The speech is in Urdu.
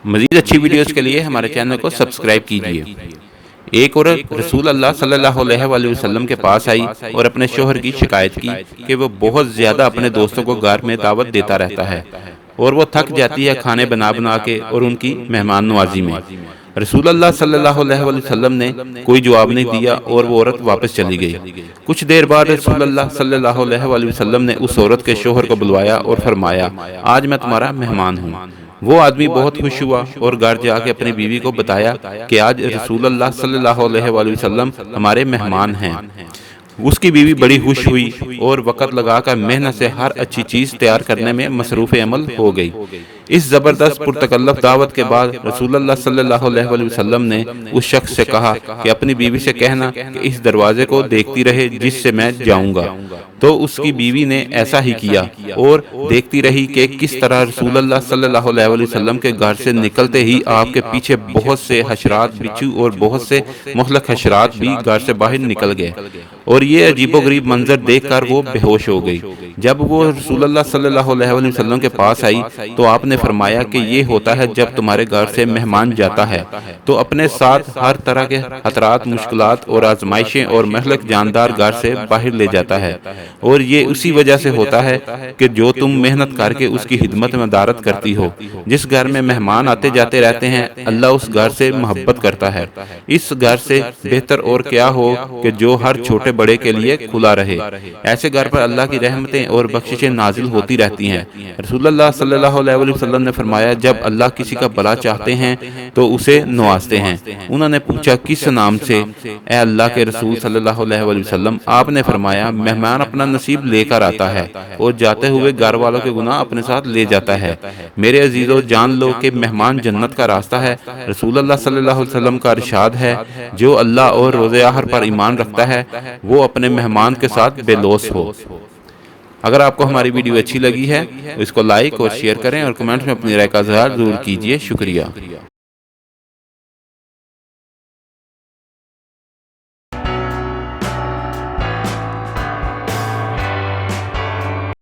مزید اچھی ویڈیوز کے لیے ہمارے چینل کو سبسکرائب کیجیے۔ ایک عورت رسول اللہ صلی اللہ علیہ وآلہ وسلم کے پاس آئی اور اپنے شوہر کی شکایت کی کہ وہ بہت زیادہ اپنے دوستوں کو گھر میں دعوت دیتا رہتا ہے اور وہ تھک جاتی ہے کھانے بنا بنا کے اور ان کی مہمان نوازی میں۔ رسول اللہ صلی اللہ علیہ وآلہ وسلم نے کوئی جواب نہیں دیا اور وہ عورت واپس چلی گئی۔ کچھ دیر بعد رسول اللہ صلی اللہ علیہ وآلہ وسلم نے اس عورت کے شوہر کو بلوایا اور فرمایا، آج میں تمہارا مہمان ہوں۔ وہ آدمی بہت خوش ہوا اور گھر جا کے اپنی بیوی کو بتایا کہ آج رسول اللہ صلی اللہ علیہ وآلہ وسلم ہمارے مہمان ہیں۔ اس کی بیوی بڑی خوش ہوئی اور وقت لگا کر محنت سے ہر اچھی چیز تیار کرنے میں مصروف عمل ہو گئی۔ اس زبردست پرتکلف دعوت کے بعد رسول اللہ صلی اللہ علیہ وآلہ وسلم نے اس شخص سے کہا کہ اپنی بیوی سے کہنا کہ اس دروازے کو دیکھتی رہے جس سے میں جاؤں گا۔ تو اس کی بیوی نے ایسا ہی کیا اور دیکھتی رہی کہ کس طرح رسول اللہ صلی اللہ علیہ وآلہ وسلم کے گھر سے نکلتے ہی آپ کے پیچھے بہت سے حشرات، بچھو اور بہت سے مہلک حشرات بھی گھر سے باہر نکل گئے، اور یہ عجیب و غریب منظر دیکھ کر وہ بے ہوش ہو گئی۔ جب وہ رسول اللہ صلی اللہ علیہ وآلہ وسلم کے پاس آئی تو آپ نے فرمایا کہ یہ ہوتا ہے جب تمہارے گھر سے مہمان جاتا ہے تو اپنے ساتھ ہر طرح کے خطرات، مشکلات اور آزمائشیں اور مہلک جاندار گھر سے باہر لے جاتا ہے، اور یہ اسی وجہ سے ہوتا ہے کہ جو تم محنت کر کے اس کی خدمت میں دارت کرتی ہو۔ جس گھر میں مہمان آتے جاتے رہتے ہیں اللہ اس گھر سے محبت کرتا ہے۔ اس گھر سے بہتر اور کیا ہو کہ جو ہر چھوٹے بڑے کے لیے کھلا رہے۔ ایسے گھر پر اللہ کی رحمتیں اور بخششیں نازل ہوتی رہتی ہیں۔ رسول اللہ صلی اللہ علیہ وآلہ وسلم نے فرمایا، جب اللہ کسی کا بھلا چاہتے ہیں تو اسے نوازتے ہیں۔ انہوں نے پوچھا، کس نام سے اے اللہ کے رسول صلی اللہ علیہ وآلہ وسلم؟ آپ نے فرمایا، مہمان اپنا نصیب لے کر آتا ہے اور جاتے ہوئے گھر والوں کے گناہ اپنے ساتھ لے جاتا ہے۔ میرے عزیزو، جان لو کہ مہمان جنت کا راستہ ہے۔ رسول اللہ صلی اللہ علیہ وسلم کا ارشاد ہے، جو اللہ اور روز آخر پر ایمان رکھتا ہے وہ اپنے مہمان کے ساتھ بے لوث ہو۔ اگر آپ کو ہماری ویڈیو اچھی لگی ہے تو اس کو لائک اور شیئر کریں اور کمنٹ میں اپنی رائے کا اظہار ضرور کیجیے۔ شکریہ۔